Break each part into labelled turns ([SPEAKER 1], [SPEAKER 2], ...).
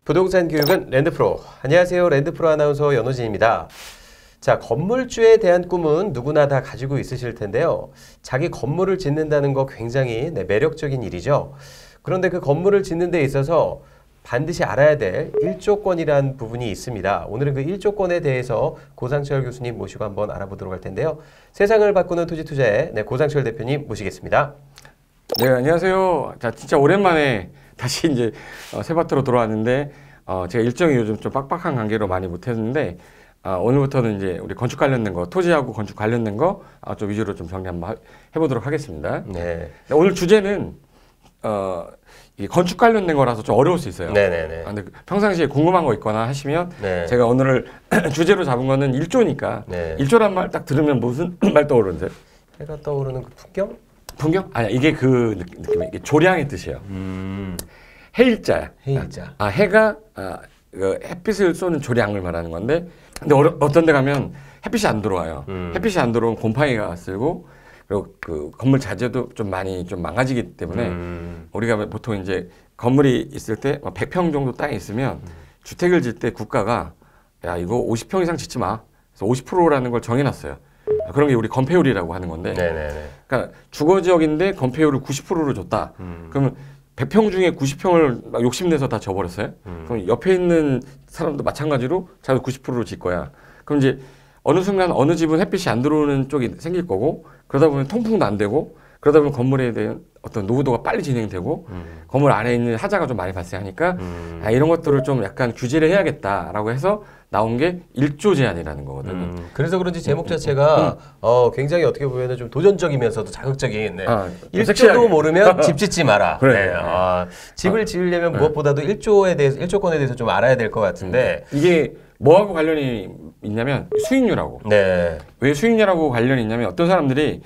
[SPEAKER 1] 부동산 교육은 랜드프로. 안녕하세요. 랜드프로 아나운서 연호진입니다. 자, 건물주에 대한 꿈은 누구나 다 가지고 있으실 텐데요. 자기 건물을 짓는다는 거 굉장히 매력적인 일이죠. 그런데 그 건물을 짓는 데 있어서 반드시 알아야 될 1조건이라는 부분이 있습니다. 오늘은 그 1조건에 대해서 고상철 교수님 모시고 한번 알아보도록 할 텐데요. 세상을 바꾸는 토지 투자의 고상철 대표님 모시겠습니다.
[SPEAKER 2] 네, 안녕하세요. 자, 진짜 오랜만에 다시 이제 세바트로 돌아왔는데 제가 일정이 요즘 좀 빡빡한 관계로 많이 못했는데 오늘부터는 이제 우리 건축 관련된 거, 토지하고 건축 관련된 거 좀 위주로 좀 정리 한번 해보도록 하겠습니다.
[SPEAKER 1] 네.
[SPEAKER 2] 오늘 주제는 이 건축 관련된 거라서 좀 어려울 수 있어요.
[SPEAKER 1] 네네네.
[SPEAKER 2] 근데 평상시에 궁금한 거 있거나 하시면
[SPEAKER 1] 네.
[SPEAKER 2] 제가 오늘 주제로 잡은 거는 1조니까
[SPEAKER 1] 네.
[SPEAKER 2] 1조란 말 딱 들으면 무슨 말 떠오르는데?
[SPEAKER 1] 해가 떠오르는 그 풍경?
[SPEAKER 2] 풍경? 아니, 이게 그 느낌이 이게 조량의 뜻이에요. 해일자야.
[SPEAKER 1] 해일자.
[SPEAKER 2] 해가 그 햇빛을 쏘는 조량을 말하는 건데, 근데 어떤 데 가면 햇빛이 안 들어와요. 햇빛이 안 들어오면 곰팡이가 쓸고, 그리고 그 건물 자재도 좀 많이 좀 망가지기 때문에 우리가 보통 이제 건물이 있을 때 100평 정도 땅이 있으면 주택을 질 때 국가가 야, 이거 50평 이상 짓지 마. 그래서 50%라는 걸 정해놨어요. 그런 게 우리 건폐율이라고 하는 건데,
[SPEAKER 1] 네네네.
[SPEAKER 2] 그러니까 주거 지역인데 건폐율을 90%로 줬다. 그러면 100평 중에 90평을 막 욕심내서 다 져버렸어요. 그럼 옆에 있는 사람도 마찬가지로 자기도 90%로 질 거야. 그럼 이제 어느 순간 어느 집은 햇빛이 안 들어오는 쪽이 생길 거고, 그러다 보면 통풍도 안 되고, 그러다 보면 건물에 대한 어떤 노후도가 빨리 진행되고, 건물 안에 있는 하자가 좀 많이 발생하니까 이런 것들을 좀 약간 규제를 해야겠다라고 해서 나온 게 1조 제한이라는 거거든요.
[SPEAKER 1] 그래서 그런지 제목 자체가 굉장히 어떻게 보면 좀 도전적이면서도 자극적인. 네. 1조도 모르면 집 짓지 마라.
[SPEAKER 2] 그래.
[SPEAKER 1] 네. 집을 지으려면 무엇보다도 1조건에 대해서 좀 알아야 될 것 같은데
[SPEAKER 2] 이게 뭐하고 관련이 있냐면 수익률하고.
[SPEAKER 1] 네.
[SPEAKER 2] 왜 수익률하고 관련이 있냐면 어떤 사람들이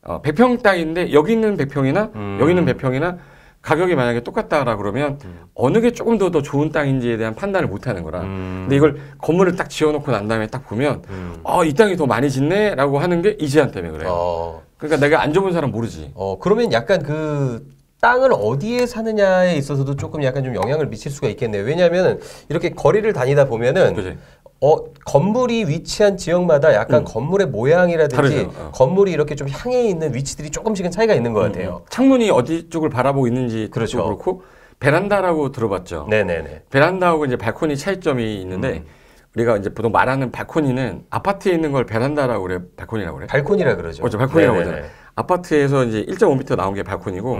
[SPEAKER 2] 100평 땅인데 여기 있는 100평이나 여기 있는 100평이나 가격이 만약에 똑같다라 그러면 어느 게 조금 더 좋은 땅인지에 대한 판단을 못 하는 거라. 근데 이걸 건물을 딱 지어놓고 난 다음에 딱 보면 이 땅이 더 많이 짓네 라고 하는 게 이 제한 때문에 그래요. 그러니까 내가 안 줘본 사람 모르지.
[SPEAKER 1] 그러면 약간 그 땅을 어디에 사느냐에 있어서도 조금 약간 좀 영향을 미칠 수가 있겠네요. 왜냐하면 이렇게 거리를 다니다 보면은
[SPEAKER 2] 그치?
[SPEAKER 1] 건물이 위치한 지역마다 약간 건물의 모양이라든지 건물이 이렇게 좀 향해 있는 위치들이 조금씩은 차이가 있는 것 같아요.
[SPEAKER 2] 창문이 어디 쪽을 바라보고 있는지
[SPEAKER 1] 그렇죠.
[SPEAKER 2] 그렇고 베란다라고 들어봤죠.
[SPEAKER 1] 네네네.
[SPEAKER 2] 베란다하고 이제 발코니 차이점이 있는데 우리가 이제 보통 말하는 발코니는 아파트에 있는 걸 베란다라고 그래, 발코니라고 그래?
[SPEAKER 1] 발코니라 그러죠.
[SPEAKER 2] 그렇죠, 발코니라고 그러잖아요. 아파트에서 이제 1.5m 나온 게 발코니고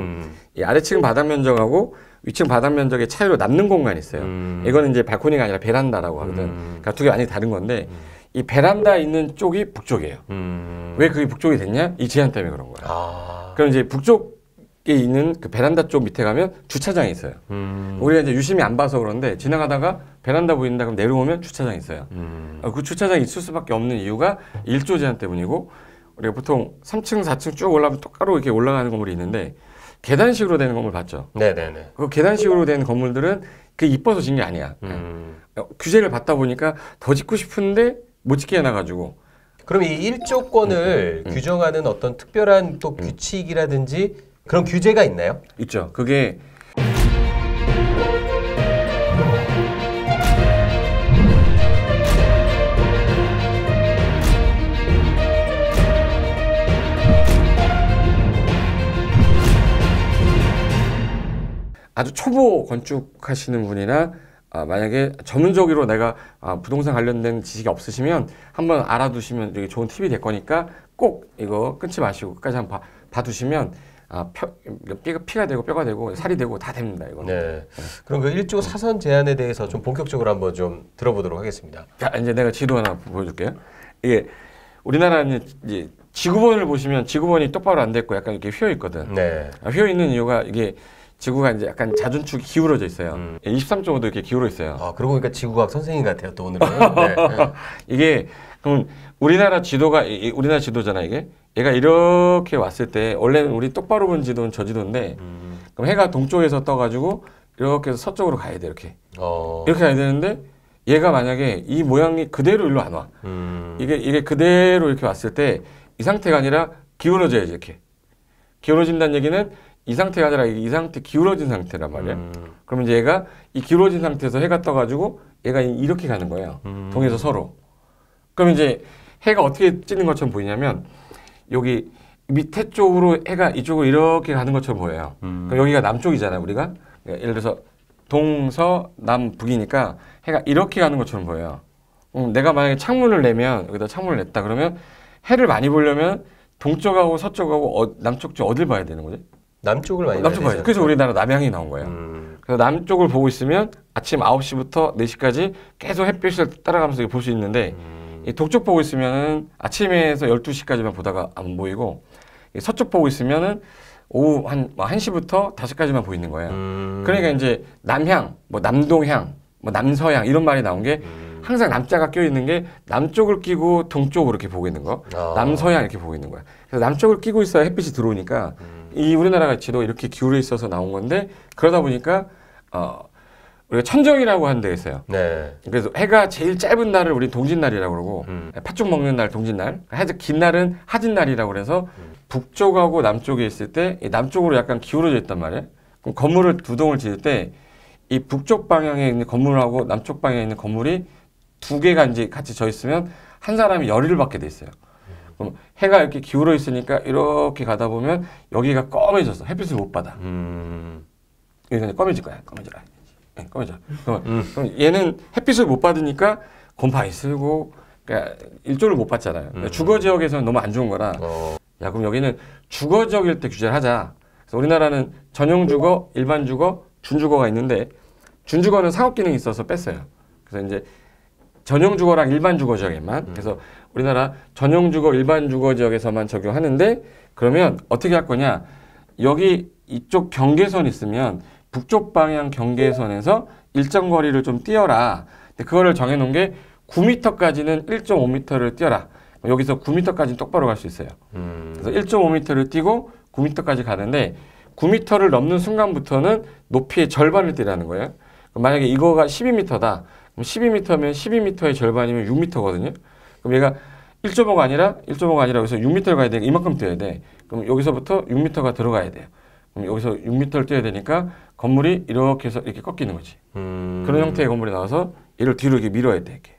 [SPEAKER 2] 이 아래층 바닥 면적하고 위층 바닥 면적의 차이로 남는 공간이 있어요. 이거는 이제 발코니가 아니라 베란다라고 하거든. 그러니까 두 개 완전히 다른 건데 이 베란다 있는 쪽이 북쪽이에요. 왜 그게 북쪽이 됐냐? 이 제한 때문에 그런 거야. 그럼 이제 북쪽에 있는 그 베란다 쪽 밑에 가면 주차장이 있어요. 우리가 이제 유심히 안 봐서 그런데 지나가다가 베란다 보인다 그럼 내려오면 주차장이 있어요. 그 주차장이 있을 수밖에 없는 이유가 1조 제한 때문이고 우리가 보통 3층, 4층 쭉 올라가면 똑바로 이렇게 올라가는 건물이 있는데 계단식으로 되는 건물 봤죠?
[SPEAKER 1] 네네네.
[SPEAKER 2] 그 계단식으로 된 건물들은 그게 이뻐서 진 게 아니야. 규제를 받다 보니까 더 짓고 싶은데 못 짓게 해놔가지고.
[SPEAKER 1] 그럼 이 1조건을 규정하는 어떤 특별한 또 규칙이라든지 그런 규제가 있나요?
[SPEAKER 2] 있죠. 그게 아주 초보 건축하시는 분이나 만약에 전문적으로 내가 부동산 관련된 지식이 없으시면 한번 알아두시면 되게 좋은 팁이 될 거니까 꼭 이거 끊지 마시고 끝까지 한번 봐두시면 피가 되고 뼈가 되고 살이 되고 다 됩니다. 이거.
[SPEAKER 1] 네. 그럼 그 1조 사선 제한에 대해서 좀 본격적으로 한번 좀 들어보도록 하겠습니다.
[SPEAKER 2] 자, 이제 내가 지도 하나 보여줄게요. 이게 우리나라는 이제 지구본을 보시면 지구본이 똑바로 안 됐고 약간 이렇게 휘어 있거든.
[SPEAKER 1] 네.
[SPEAKER 2] 휘어 있는 이유가 이게 지구가 이제 약간 자전축이 기울어져 있어요. 23.5도 이렇게 기울어 있어요.
[SPEAKER 1] 그러고 보니까 지구과학 선생님 같아요, 또 오늘은. 네.
[SPEAKER 2] 이게 그럼 우리나라 지도가 우리나라 지도잖아 이게. 얘가 이렇게 왔을 때 원래는 우리 똑바로 본 지도는 저 지도인데 그럼 해가 동쪽에서 떠가지고 이렇게 해서 서쪽으로 가야 돼 이렇게. 이렇게 가야 되는데 얘가 만약에 이 모양이 그대로 일로 안 와. 이게 그대로 이렇게 왔을 때 이 상태가 아니라 기울어져야지 이렇게. 기울어진다는 얘기는 이 상태가 아니라 이 상태 기울어진 상태란 말이야. 그러면 이제 얘가 이 기울어진 상태에서 해가 떠가지고 얘가 이렇게 가는 거예요. 동에서 서로. 그럼 이제 해가 어떻게 찌는 것처럼 보이냐면 여기 밑에 쪽으로 해가 이쪽으로 이렇게 가는 것처럼 보여요. 그럼 여기가 남쪽이잖아요, 우리가. 예를 들어서 동서남북이니까 해가 이렇게 가는 것처럼 보여요. 내가 만약에 창문을 내면 여기다 창문을 냈다 그러면 해를 많이 보려면 동쪽하고 서쪽하고 남쪽 쪽 어딜 봐야 되는 거지?
[SPEAKER 1] 남쪽을 많이
[SPEAKER 2] 남쪽 봐야죠. 그래서 우리나라 남향이 나온 거예요. 그래서 남쪽을 보고 있으면 아침 9시부터 4시까지 계속 햇빛을 따라가면서 볼 수 있는데 이 동쪽 보고 있으면은 아침에서 12시까지만 보다가 안 보이고 서쪽 보고 있으면은 오후 한 1시부터 5시까지만 보이는 거예요. 그러니까 이제 남향, 뭐 남동향, 뭐 남서향 이런 말이 나온 게 항상 남자가 껴있는 게 남쪽을 끼고 동쪽으로 이렇게 보고 있는 거, 남서향 이렇게 보고 있는 거야. 그래서 남쪽을 끼고 있어야 햇빛이 들어오니까 이 우리나라 가치도 이렇게 기울어 있어서 나온 건데 그러다 보니까 우리가 천정이라고 하는 데가 있어요.
[SPEAKER 1] 네.
[SPEAKER 2] 그래서 해가 제일 짧은 날을 우리 동짓날이라고 그러고 팥죽 먹는 날 동짓날, 해가 긴 날은 하짓날이라고 그래서 북쪽하고 남쪽에 있을 때 남쪽으로 약간 기울어져 있단 말이에요. 그럼 건물을 두 동을 지을 때 이 북쪽 방향에 있는 건물하고 남쪽 방향에 있는 건물이 두 개가 이제 같이 져 있으면 한 사람이 열의를 받게 돼 있어요. 그럼 해가 이렇게 기울어 있으니까 이렇게 가다 보면 여기가 검해져서 햇빛을 못 받아. 여기가 검해질 거야. 검해져라. 꺼져. 그럼 얘는 햇빛을 못 받으니까 곰팡이 쓸고 그러니까 일조를 못 받잖아요. 주거 지역에서는 너무 안 좋은 거라. 야 그럼 여기는 주거 지역일 때 규제를 하자. 그래서 우리나라는 전용 주거, 일반 주거, 준주거가 있는데 준주거는 상업 기능이 있어서 뺐어요. 그래서 이제 전용 주거랑 일반 주거 지역에만 그래서 우리나라 전용 주거, 일반 주거 지역에서만 적용하는데 그러면 어떻게 할 거냐? 여기 이쪽 경계선 있으면 북쪽 방향 경계선에서 일정 거리를 좀 띄어라. 근데 그거를 정해놓은 게 9m까지는 1.5m를 띄어라. 여기서 9m까지는 똑바로 갈 수 있어요. 그래서 1.5m를 띄고 9m까지 가는데 9m를 넘는 순간부터는 높이의 절반을 띄라는 거예요. 만약에 이거가 12m다. 그럼 12m면 12m의 절반이면 6m거든요. 그럼 얘가 1.5가 아니라 여기서 6m를 가야 되니까 이만큼 뛰어야 돼. 그럼 여기서부터 6m가 들어가야 돼요. 그럼 여기서 6m를 뛰어야 되니까 건물이 이렇게 해서 이렇게 꺾이는 거지. 그런 형태의 건물이 나와서 얘를 뒤로 이렇게 밀어야 돼. 이렇게.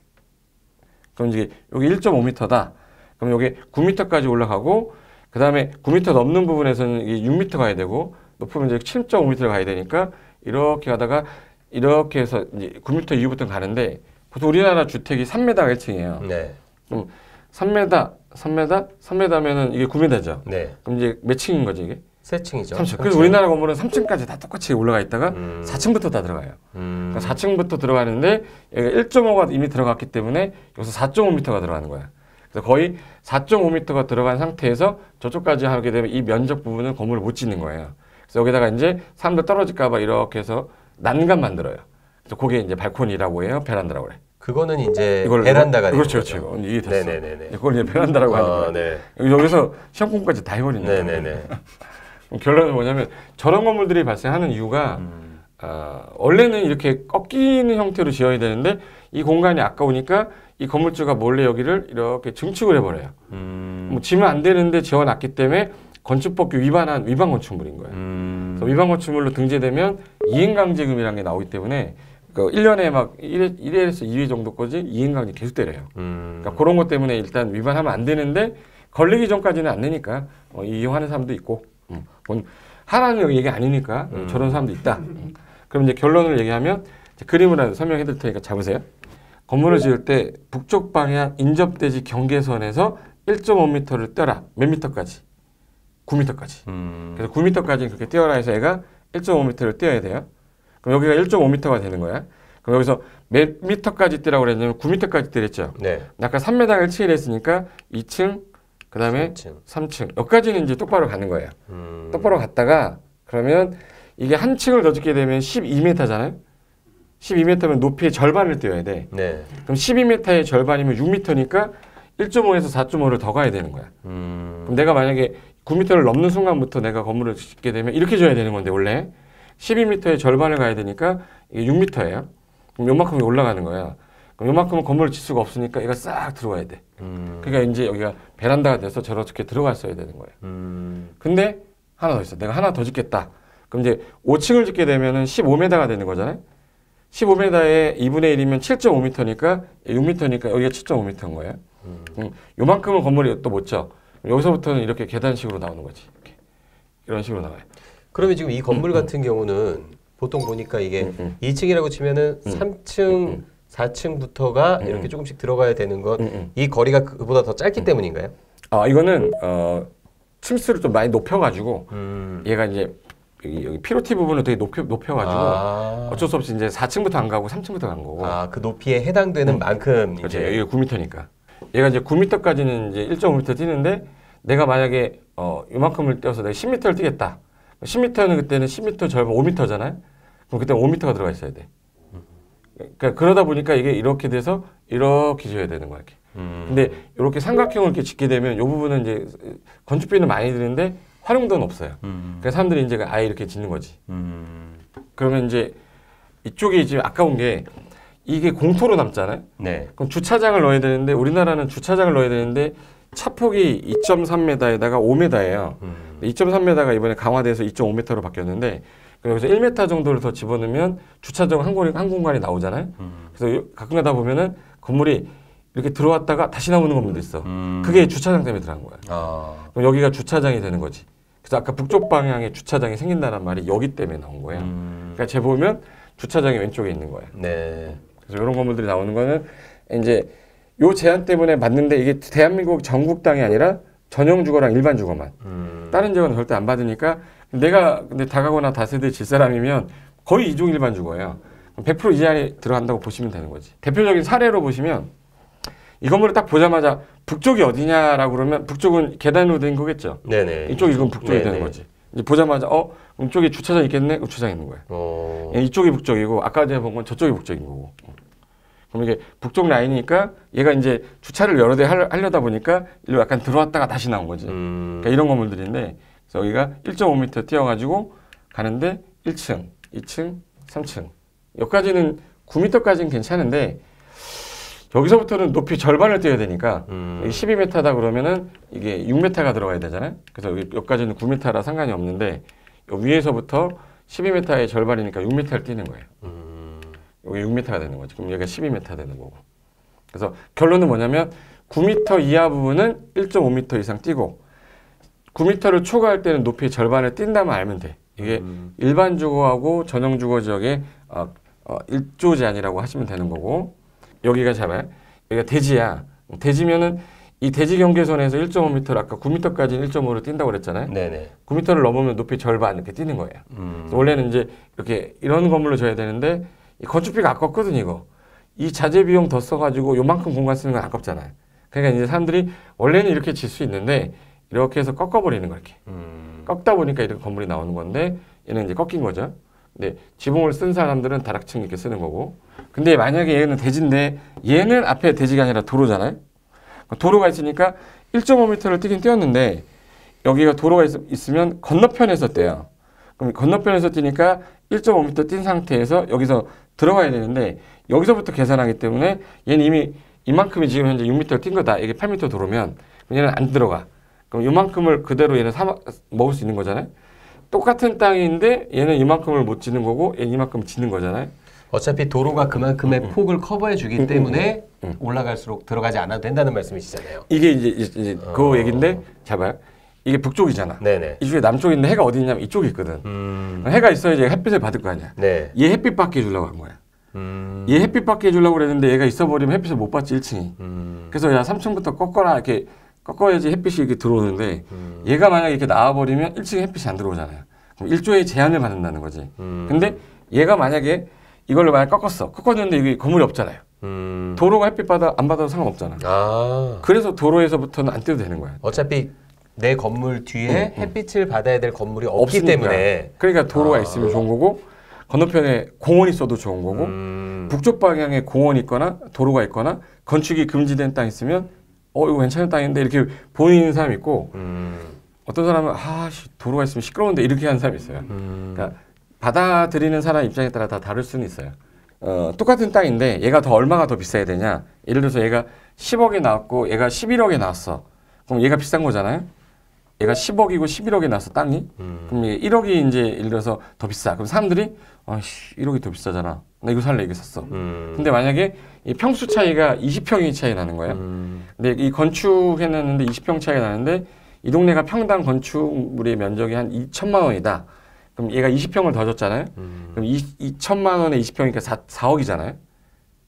[SPEAKER 2] 그럼 이제 여기 1.5m다. 그럼 여기 9m까지 올라가고 그 다음에 9m 넘는 부분에서는 이게 6m 가야 되고 높으면 이제 7.5m를 가야 되니까 이렇게 가다가 이렇게 해서 이제 9m 이후부터 가는데 보통 우리나라 주택이 3m가 1층이에요.
[SPEAKER 1] 네.
[SPEAKER 2] 그럼 3m면은 이게 9m죠.
[SPEAKER 1] 네.
[SPEAKER 2] 그럼 이제 몇 층인 거지 이게?
[SPEAKER 1] 3층이죠.
[SPEAKER 2] 3층. 그래서 우리나라 건물은 3층까지 다 똑같이 올라가 있다가 4층부터 다 들어가요. 그러니까 4층부터 들어가는데 여기가 1.5가 이미 들어갔기 때문에 여기서 4.5m가 들어가는 거야. 그래서 거의 4.5m가 들어간 상태에서 저쪽까지 하게 되면 이 면적 부분은 건물을 못 짓는 거예요. 그래서 여기다가 이제 사람들 떨어질까 봐 이렇게 해서 난간 만들어요. 그래서 그게 이제 발코니라고 해요. 베란다라고 그래.
[SPEAKER 1] 그거는 이제 베란다가 되는
[SPEAKER 2] 그렇죠.
[SPEAKER 1] 거죠.
[SPEAKER 2] 이게 됐어.
[SPEAKER 1] 네네네.
[SPEAKER 2] 그걸 이제 베란다라고 하는 거예요.
[SPEAKER 1] 네.
[SPEAKER 2] 여기서 시험공까지 다 해버리는 거예요.
[SPEAKER 1] 네네네.
[SPEAKER 2] 결론은 뭐냐면 저런 건물들이 발생하는 이유가 원래는 이렇게 꺾이는 형태로 지어야 되는데 이 공간이 아까우니까 이 건물주가 몰래 여기를 이렇게 증축을 해버려요. 뭐 지면 안 되는데 지어놨기 때문에 건축법규 위반 건축물인 거예요. 그래서 위반 건축물로 등재되면 이행강제금이라는 게 나오기 때문에 그 1년에 막 1회에서 2회 정도까지 이행강제 계속 때려요. 그러니까 그런 것 때문에 일단 위반하면 안 되는데 걸리기 전까지는 안 되니까 이용하는 사람도 있고 하라는 얘기 아니니까 저런 사람도 있다. 그럼 이제 결론을 얘기하면 이제 그림을 설명해 드릴 테니까 잡으세요. 건물을 지을 때 북쪽 방향 인접대지 경계선에서 1.5m를 떼어라. 몇 미터까지? 9m까지. 그래서 9m까지 그렇게 떼어라 해서 얘가 1.5m를 떼어야 돼요. 그럼 여기가 1.5m가 되는 거야. 그럼 여기서 몇 미터까지 떼라고 그랬냐면 9m까지 떼랬죠. 네. 아까 3m가 1층이라 했으니까 2층, 그 다음에 3층. 여기까지는 이제 똑바로 가는 거예요. 똑바로 갔다가 그러면 이게 한 층을 더 짓게 되면 12m잖아요. 12m면 높이의 절반을 떼어야 돼. 네. 그럼 12m의 절반이면 6m니까 1.5에서 4.5를 더 가야 되는 거야. 그럼 내가 만약에 9m를 넘는 순간부터 내가 건물을 짓게 되면 이렇게 줘야 되는 건데 원래 12m의 절반을 가야 되니까 이게 6m예요. 그럼 요만큼이 올라가는 거야. 그럼 요만큼은 건물을 질 수가 없으니까 얘가 싹 들어가야 돼. 그러니까 이제 여기가 베란다가 돼서 저렇게 들어갔어야 되는 거예요. 근데 하나 더 있어. 내가 하나 더 짓겠다. 그럼 이제 5층을 짓게 되면은 15m가 되는 거잖아요. 15m에 2분의 1이면 7.5m니까 6m니까 여기가 7.5m인 거예요. 요만큼은 건물이 또 못 져. 여기서부터는 이렇게 계단식으로 나오는 거지. 이렇게. 이런 식으로 나와요.
[SPEAKER 1] 그러면 지금 이 건물 같은 경우는 보통 보니까 이게 2층이라고 치면은 3층, 4층부터가 이렇게 조금씩 들어가야 되는 것, 이 거리가 그보다 더 짧기 때문인가요?
[SPEAKER 2] 이거는 층수를 좀 많이 높여가지고 얘가 이제 여기 피로티 부분을 되게 높여가지고 어쩔 수 없이 이제 4층부터 안 가고 3층부터 간 거고.
[SPEAKER 1] 그 높이에 해당되는 만큼
[SPEAKER 2] 그렇죠.
[SPEAKER 1] 이제
[SPEAKER 2] 여기가 9m니까. 얘가 이제 9m까지는 이제 1.5m 뛰는데 내가 만약에 이만큼을 뛰어서 내가 10m를 뛰겠다. 10m는 그때는 10m 절반 5m잖아요. 그럼 그때 5m가 들어가 있어야 돼. 그러니까 그러다 보니까 이게 이렇게 돼서 이렇게 지어야 되는 거야. 이렇게. 근데 이렇게 삼각형을 이렇게 짓게 되면 이 부분은 이제 건축비는 많이 드는데 활용도는 없어요. 그래서 사람들이 이제 아예 이렇게 짓는 거지. 그러면 이제 이쪽이 지금 아까운 게 이게 공터로 남잖아요.
[SPEAKER 1] 네.
[SPEAKER 2] 그럼 주차장을 넣어야 되는데 우리나라는 주차장을 넣어야 되는데 차폭이 2.3m에다가 5m예요. 2.3m가 이번에 강화돼서 2.5m로 바뀌었는데 여기서 1m 정도를 더 집어넣으면 주차장 한 공간이 나오잖아요. 그래서 가끔 가다 보면은 건물이 이렇게 들어왔다가 다시 나오는 건물도 있어. 그게 주차장 때문에 들어간 거야. 그럼 여기가 주차장이 되는 거지. 그래서 아까 북쪽 방향에 주차장이 생긴다는 말이 여기 때문에 나온 거예요. 그러니까 재 보면 주차장이 왼쪽에 있는 거예요.
[SPEAKER 1] 네.
[SPEAKER 2] 그래서 이런 건물들이 나오는 거는 이제 요 제한 때문에 맞는데 이게 대한민국 전국 땅이 아니라 전용 주거랑 일반 주거만. 다른 지역은 절대 안 받으니까 내가 근데 다가구나 다세대 질 사람이면 거의 이종 일반 주거예요. 100% 이 제한이 들어간다고 보시면 되는 거지. 대표적인 사례로 보시면 이 건물을 딱 보자마자 북쪽이 어디냐라고 그러면 북쪽은 계단으로 된 거겠죠.
[SPEAKER 1] 네네.
[SPEAKER 2] 이쪽이 그럼 북쪽이
[SPEAKER 1] 네네.
[SPEAKER 2] 되는 거지. 이제 보자마자 이쪽에 주차장 있겠네? 주차장 있는 거예요. 이쪽이 북쪽이고 아까 제가 본 건 저쪽이 북쪽인 거고. 그럼 이게 북쪽 라인이니까 얘가 이제 주차를 여러 대 하려다 보니까 일로 약간 들어왔다가 다시 나온 거지. 그러니까 이런 건물들인데 그래서 여기가 1.5m 뛰어가지고 가는데 1층, 2층, 3층. 여기까지는 9m까지는 괜찮은데 여기서부터는 높이 절반을 뛰어야 되니까 여기 12m다 그러면은 이게 6m가 들어가야 되잖아요. 그래서 여기까지는 9m라 상관이 없는데 위에서부터 12m의 절반이니까 6m를 뛰는 거예요. 여기 6m가 되는 거지. 그럼 여기가 12m 되는 거고. 그래서 결론은 뭐냐면 9m 이하 부분은 1.5m 이상 뛰고 9m를 초과할 때는 높이의 절반을 뛴다면 알면 돼. 이게 일반 주거하고 전용 주거 지역의 1조 제한이라고 하시면 되는 거고 여기가 잡아요. 여기가 대지야. 대지면은 이 대지 경계선에서 1.5m를 아까 9m까지는 1.5로 뛴다고 그랬잖아요.
[SPEAKER 1] 네네.
[SPEAKER 2] 9m를 넘으면 높이 절반 이렇게 뛰는 거예요. 원래는 이제 이렇게 이런 건물로 줘야 되는데 이 건축비가 아깝거든 이거. 이 자재 비용 더 써가지고 요만큼 공간 쓰는 건 아깝잖아요. 그러니까 이제 사람들이 원래는 이렇게 질 수 있는데 이렇게 해서 꺾어버리는 거 이렇게. 꺾다 보니까 이렇게 건물이 나오는 건데 얘는 이제 꺾인 거죠. 근데 지붕을 쓴 사람들은 다락층 이렇게 쓰는 거고. 근데 만약에 얘는 대지인데 얘는 앞에 대지가 아니라 도로잖아요. 도로가 있으니까 1.5m를 뛰긴 뛰었는데 여기가 도로가 있으면 건너편에서 뛰어요. 그럼 건너편에서 뛰니까 1.5m 뛴 상태에서 여기서 들어가야 되는데 여기서부터 계산하기 때문에 얘는 이미 이만큼이 지금 현재 6m를 뛴 거다. 이게 8m 도로면 얘는 안 들어가. 그럼 이만큼을 그대로 얘는 먹을 수 있는 거잖아요. 똑같은 땅인데 얘는 이만큼을 못 지는 거고 얘는 이만큼 지는 거잖아요.
[SPEAKER 1] 어차피 도로가 그만큼의 폭을 커버해 주기 때문에 올라갈수록 들어가지 않아도 된다는 말씀이시잖아요.
[SPEAKER 2] 이게 이제 그 얘기인데 잡아요. 이게 북쪽이잖아.
[SPEAKER 1] 네네.
[SPEAKER 2] 이쪽에 남쪽인데 해가 어디 있냐면 이쪽에 있거든. 해가 있어야지 햇빛을 받을 거 아니야.
[SPEAKER 1] 네.
[SPEAKER 2] 얘 햇빛 받게 해주려고 한 거야. 얘 햇빛 받게 해주려고 그랬는데 얘가 있어버리면 햇빛을 못 받지 1층이. 그래서 야 3층부터 꺾어라 이렇게 꺾어야지 햇빛이 이렇게 들어오는데 얘가 만약에 이렇게 나와버리면 1층에 햇빛이 안 들어오잖아요. 그럼 1조의 제한을 받는다는 거지. 근데 얘가 만약에 이걸로 만약 꺾었는데 이게 건물이 없잖아요. 도로가 햇빛 안 받아도 상관없잖아. 그래서 도로에서부터는 안 떼도 되는 거야.
[SPEAKER 1] 어차피 내 건물 뒤에 햇빛을 받아야 될 건물이 없기
[SPEAKER 2] 없으니까.
[SPEAKER 1] 때문에.
[SPEAKER 2] 그러니까 도로가 있으면 좋은 거고 건너편에 공원이 있어도 좋은 거고 북쪽 방향에 공원이 있거나 도로가 있거나 건축이 금지된 땅 있으면 이거 괜찮은 땅인데 이렇게 보이는 사람이 있고 어떤 사람은 도로가 있으면 시끄러운데 이렇게 하는 사람이 있어요. 그러니까 받아들이는 사람 입장에 따라 다 다를 수는 있어요. 똑같은 땅인데 얘가 얼마가 더 비싸야 되냐? 예를 들어서 얘가 10억에 나왔고 얘가 11억에 나왔어. 그럼 얘가 비싼 거잖아요. 얘가 10억이고 11억에 나왔어 땅이. 그럼 1억이 이제 예를 들어서 더 비싸. 그럼 사람들이 아씨 1억이 더 비싸잖아. 나 이거 살래 이거 샀어. 근데 만약에 이 평수 차이가 20평이 차이 나는 거예요. 근데 이 건축해놨는데 20평 차이가 나는데 이 동네가 평당 건축물의 면적이 한 2천만 원이다. 그럼 얘가 20평을 더 줬잖아요. 그럼 2천만 원에 20평이니까 4억이잖아요.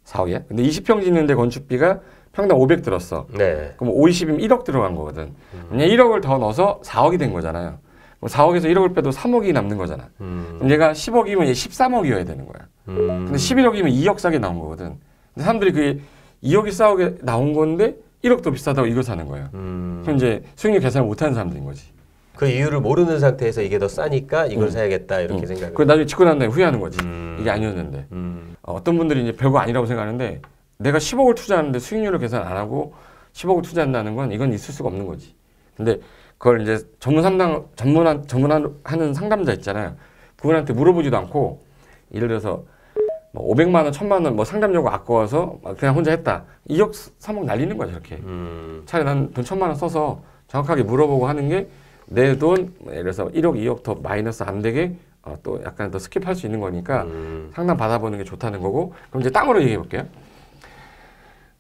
[SPEAKER 2] 4억이야. 근데 20평 짓는데 건축비가 평당 500 들었어.
[SPEAKER 1] 네.
[SPEAKER 2] 그럼 50이면 1억 들어간 거거든. 그냥 1억을 더 넣어서 4억이 된 거잖아요. 그럼 4억에서 1억을 빼도 3억이 남는 거잖아. 그럼 얘가 10억이면 얘 13억이어야 되는 거야. 근데 11억이면 2억 싸게 나온 거거든. 근데 사람들이 그게 2억이 싸게 나온 건데 1억 더 비싸다고 이거 사는 거예요. 그럼 이제 수익률 계산을 못하는 사람들인 거지.
[SPEAKER 1] 그 이유를 모르는 상태에서 이게 더 싸니까 이걸 사야겠다 이렇게 생각을.
[SPEAKER 2] 그 나중에 짓고 난 다음에 후회하는 거지. 이게 아니었는데. 어떤 분들이 이제 별거 아니라고 생각하는데 내가 10억을 투자하는데 수익률을 계산 안 하고 10억을 투자한다는 건 이건 있을 수가 없는 거지. 근데 그걸 이제 전문하는 상담자 있잖아요. 그분한테 물어보지도 않고 예를 들어서 뭐 500만 원, 1000만 원 뭐 상담 요구 아까워서 그냥 혼자 했다. 2억, 3억 날리는 거야 저렇게. 차라리 난 돈 1000만 원 써서 정확하게 물어보고 하는 게 내 돈 예를 들어서 1억, 2억 더 마이너스 안 되게 또 약간 더 스킵할 수 있는 거니까 상담 받아보는 게 좋다는 거고. 그럼 이제 땅으로 얘기해 볼게요.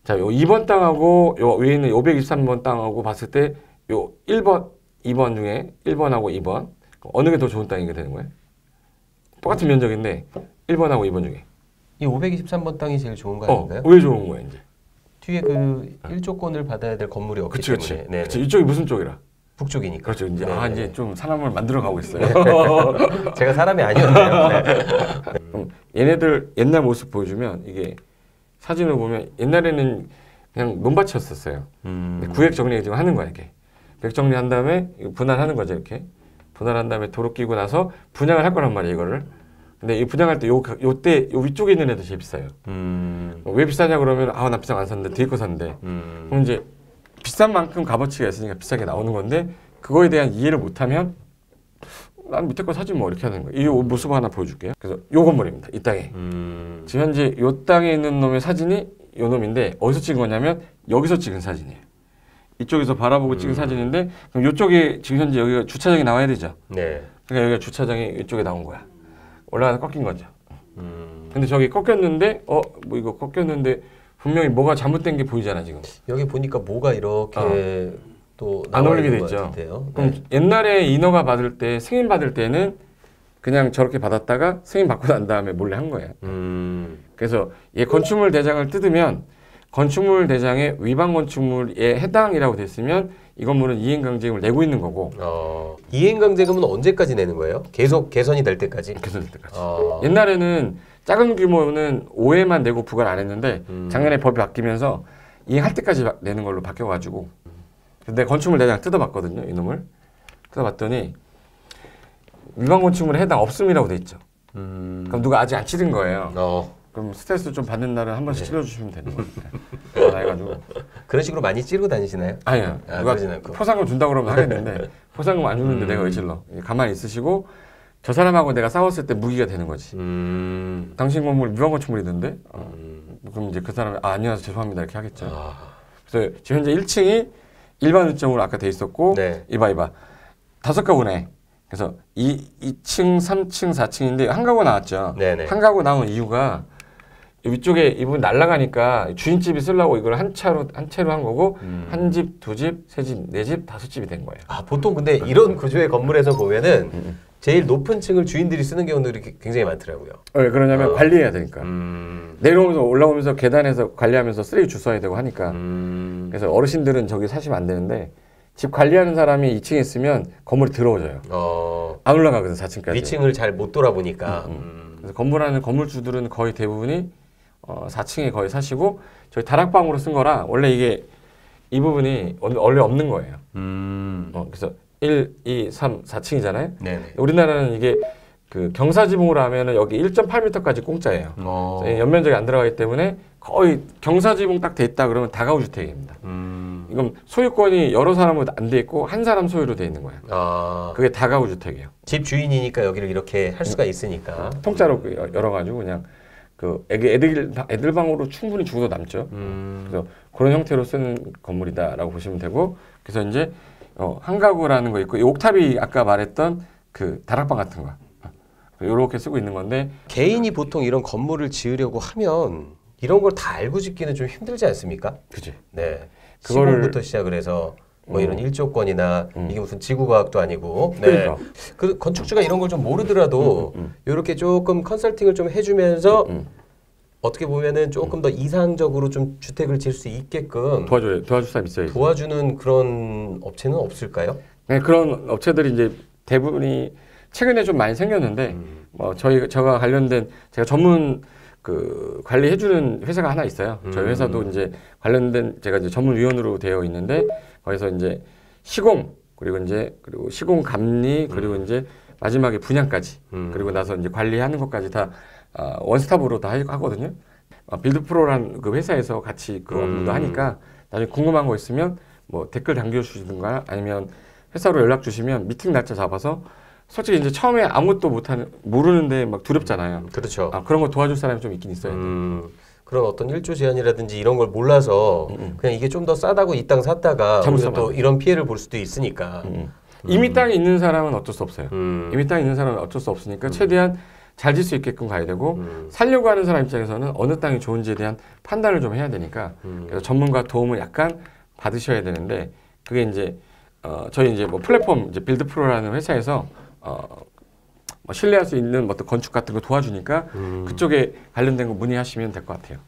[SPEAKER 2] 자, 요 2번 땅하고 요 위에 있는 523번 땅하고 봤을 때 요 1번, 2번 중에 1번하고 2번 어느 게 더 좋은 땅이 되는 거예요? 똑같은 면적인데 1번하고 2번 중에
[SPEAKER 1] 이 523번 땅이 제일 좋은 거 아닌가요?
[SPEAKER 2] 왜 좋은 거야 이제?
[SPEAKER 1] 뒤에 그 1조권을 받아야 될 건물이 없기 때문에. 네.
[SPEAKER 2] 그치. 이쪽이 무슨 쪽이라?
[SPEAKER 1] 북쪽이니까.
[SPEAKER 2] 그렇죠. 이제
[SPEAKER 1] 네.
[SPEAKER 2] 이제 좀 사람을 만들어 가고 있어요.
[SPEAKER 1] 제가 사람이 아니었네요. 네.
[SPEAKER 2] 얘네들 옛날 모습 보여주면 이게 사진을 보면 옛날에는 그냥 논밭이었었어요. 구획 정리 지금 하는 거야 이게. 구획 정리한 다음에 분할하는 거죠 이렇게. 분할한 다음에 도로 끼고 나서 분양을 할 거란 말이에요 이거를. 근데 이 분양할 때 요때 요 위쪽에 있는 애들 제일 비싸요. 왜 비싸냐 그러면 나 비싸게 안 샀는데 뒤에 거 샀는데. 그럼 이제 비싼 만큼 값어치가 있으니까 비싸게 나오는 건데 그거에 대한 이해를 못하면 난 밑에 거 사지 뭐 이렇게 하는 거예요. 이 모습 하나 보여줄게요. 그래서 요 건물입니다. 이 땅에. 지금 현재 요 땅에 있는 놈의 사진이 요 놈인데 어디서 찍은 거냐면 여기서 찍은 사진이에요. 이쪽에서 바라보고 찍은 사진인데 그럼 요쪽에 지금 현재 여기가 주차장이 나와야 되죠.
[SPEAKER 1] 네.
[SPEAKER 2] 그러니까 여기가 주차장이 이쪽에 나온 거야. 올라가서 꺾인 거죠. 근데 저기 꺾였는데 뭐 이거 꺾였는데 분명히 뭐가 잘못된 게 보이잖아 지금.
[SPEAKER 1] 여기 보니까 뭐가 이렇게 또
[SPEAKER 2] 안 올리게 돼
[SPEAKER 1] 것
[SPEAKER 2] 있죠.
[SPEAKER 1] 같은데요.
[SPEAKER 2] 그럼
[SPEAKER 1] 네.
[SPEAKER 2] 옛날에 인허가 받을 때 승인 받을 때는 그냥 저렇게 받았다가 승인 받고 난 다음에 몰래 한 거예요. 그래서 얘 건축물 대장을 뜯으면 건축물 대장의 위반 건축물에 해당이라고 됐으면 이 건물은 이행강제금을 내고 있는 거고.
[SPEAKER 1] 이행강제금은 언제까지 내는 거예요? 계속 개선이 될 때까지?
[SPEAKER 2] 개선될 때까지. 옛날에는 작은 규모는 5회만 내고 부과를 안 했는데 작년에 법이 바뀌면서 이행할 때까지 내는 걸로 바뀌어가지고 근데 건축물 대장 뜯어봤거든요. 이놈을. 뜯어봤더니 위반 건축물에 해당 없음이라고 돼 있죠. 그럼 누가 아직 안 치른 거예요. 그럼 스트레스 좀 받는 날은 한 번씩 찔러주시면 되는 거예요. 해가지고
[SPEAKER 1] 그런 식으로 많이 찌르고 다니시나요?
[SPEAKER 2] 아니요. 누가 포상금 준다고 그러면 하겠는데 포상금 안 주는데 내가 왜 찔러? 가만히 있으시고 저 사람하고 내가 싸웠을 때 무기가 되는 거지. 당신 건물 위반 건축물이던데? 그럼 이제 그 사람이 안녕하세요 죄송합니다 이렇게 하겠죠. 그래서 지금 현재 1층이 일반 의점으로 아까 돼 있었고
[SPEAKER 1] 네.
[SPEAKER 2] 이봐 5가구네. 그래서 2층, 3층, 4층인데 한 가구 나왔죠.
[SPEAKER 1] 네네.
[SPEAKER 2] 한 가구 나온 이유가 위쪽에 이분 날라가니까 주인집이 쓰려고 이걸 한 채로 한 거고 한 집, 두 집, 세 집, 네 집, 다섯 집이 된 거예요.
[SPEAKER 1] 보통 근데 이런 구조의 건물에서 보면은 제일 높은 층을 주인들이 쓰는 경우들이 굉장히 많더라고요.
[SPEAKER 2] 왜 그러냐면 관리해야 되니까. 내려오면서 올라오면서 계단에서 관리하면서 쓰레기 주워야 되고 하니까. 그래서 어르신들은 저기 사시면 안 되는데 집 관리하는 사람이 2층에 있으면 건물이 더러워져요. 안 올라가거든 4층까지.
[SPEAKER 1] 위층을 잘 못 돌아보니까.
[SPEAKER 2] 그래서 건물하는 건물주들은 거의 대부분이 4층에 거의 사시고 저희 다락방으로 쓴 거라 원래 이게 이 부분이 원래 없는 거예요. 그래서 1, 2, 3, 4층이잖아요.
[SPEAKER 1] 네네.
[SPEAKER 2] 우리나라는 이게 그 경사지붕으로 하면은 여기 1.8m까지 공짜예요. 연면적이 안 들어가기 때문에 거의 경사지붕 딱 돼 있다 그러면 다가구 주택입니다. 이건 소유권이 여러 사람으로 안 돼 있고 한 사람 소유로 돼 있는 거예요. 그게 다가구 주택이에요.
[SPEAKER 1] 집 주인이니까 여기를 이렇게 할 수가 있으니까.
[SPEAKER 2] 통짜로 열어가지고 그냥 그 애들 방으로 충분히 주고도 남죠. 그래서 그런 형태로 쓰는 건물이다라고 보시면 되고, 그래서 이제 한 가구라는 거 있고, 이 옥탑이 아까 말했던 그 다락방 같은 거. 이렇게 쓰고 있는 건데,
[SPEAKER 1] 개인이 보통 이런 건물을 지으려고 하면 이런 걸 다 알고 짓기는 좀 힘들지 않습니까?
[SPEAKER 2] 그지?
[SPEAKER 1] 네.
[SPEAKER 2] 그거를
[SPEAKER 1] 시공부터 시작을 해서 뭐 이런 일조권이나 이게 무슨 지구과학도 아니고, 네.
[SPEAKER 2] 그러니까.
[SPEAKER 1] 그 건축주가 이런 걸 좀 모르더라도 이렇게 조금 컨설팅을 좀 해주면서 어떻게 보면은 조금 더 이상적으로 좀 주택을 지을 수 있게끔
[SPEAKER 2] 도와줄 사람 있어야지.
[SPEAKER 1] 도와주는 그런 업체는 없을까요?
[SPEAKER 2] 네, 그런 업체들이 이제 대부분이 최근에 좀 많이 생겼는데, 뭐 저가 관련된 제가 전문 그 관리해주는 회사가 하나 있어요. 저희 회사도 이제 관련된 제가 이제 전문위원으로 되어 있는데, 거기서 이제 시공 그리고 시공 감리 그리고 이제 마지막에 분양까지 그리고 나서 이제 관리하는 것까지 다 원스톱으로 다 하거든요. 빌드프로라는 그 회사에서 같이 그 업무도 하니까 나중에 궁금한 거 있으면 뭐 댓글 남겨주시든가 아니면 회사로 연락 주시면 미팅 날짜 잡아서, 솔직히 이제 처음에 아무것도 모르는데 막 두렵잖아요.
[SPEAKER 1] 그렇죠.
[SPEAKER 2] 그런 거 도와줄 사람이 좀 있긴 있어요.
[SPEAKER 1] 그런 어떤 일조 제한이라든지 이런 걸 몰라서 그냥 이게 좀 더 싸다고 이 땅 샀다가 또 이런 피해를 볼 수도 있으니까.
[SPEAKER 2] 이미 땅이 있는 사람은 어쩔 수 없어요. 이미 땅이 있는 사람은 어쩔 수 없으니까 최대한 잘 질 수 있게끔 가야 되고, 살려고 하는 사람 입장에서는 어느 땅이 좋은지에 대한 판단을 좀 해야 되니까, 그래서 전문가 도움을 약간 받으셔야 되는데, 그게 이제 저희 이제 뭐 플랫폼 이제 빌드프로라는 회사에서 뭐 신뢰할 수 있는 어떤 건축 같은 거 도와주니까 그쪽에 관련된 거 문의하시면 될 것 같아요.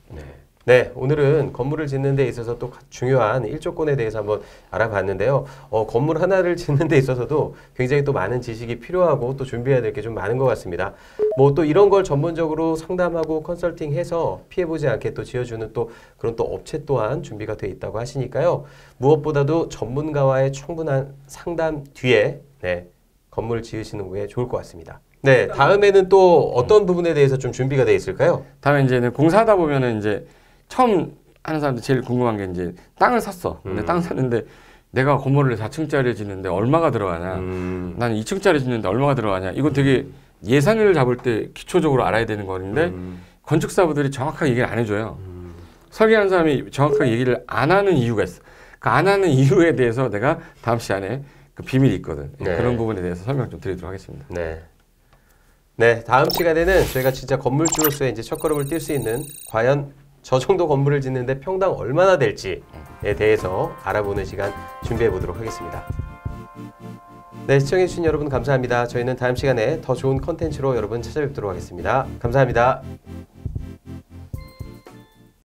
[SPEAKER 1] 네, 오늘은 건물을 짓는 데 있어서 또 중요한 일조권에 대해서 한번 알아봤는데요. 건물 하나를 짓는 데 있어서도 굉장히 또 많은 지식이 필요하고 또 준비해야 될 게 좀 많은 것 같습니다. 뭐 또 이런 걸 전문적으로 상담하고 컨설팅해서 피해보지 않게 또 지어주는 또 그런 또 업체 또한 준비가 돼 있다고 하시니까요. 무엇보다도 전문가와의 충분한 상담 뒤에 건물 지으시는 게 좋을 것 같습니다. 네, 다음에는 또 어떤 부분에 대해서 좀 준비가 돼 있을까요?
[SPEAKER 2] 다음에 이제는 공사하다 보면은 이제 처음 하는 사람들 제일 궁금한 게 이제 땅을 샀어. 근데 땅 샀는데 내가 건물을 4층짜리 짓는데 얼마가 들어가냐. 나는 2층짜리 짓는데 얼마가 들어가냐. 이거 되게 예산을 잡을 때 기초적으로 알아야 되는 거는데 건축사부들이 정확하게 얘기를 안 해줘요. 설계하는 사람이 정확하게 얘기를 안 하는 이유가 있어. 그 안 하는 이유에 대해서 내가 다음 시간에 그 비밀이 있거든. 그런 부분에 대해서 설명 좀 드리도록 하겠습니다.
[SPEAKER 1] 네, 다음 시간에는 저희가 진짜 건물주로서의 이제 첫걸음을 뛸 수 있는 과연 저 정도 건물을 짓는데 평당 얼마나 될지에 대해서 알아보는 시간 준비해 보도록 하겠습니다. 네, 시청해주신 여러분 감사합니다. 저희는 다음 시간에 더 좋은 컨텐츠로 여러분 찾아뵙도록 하겠습니다. 감사합니다.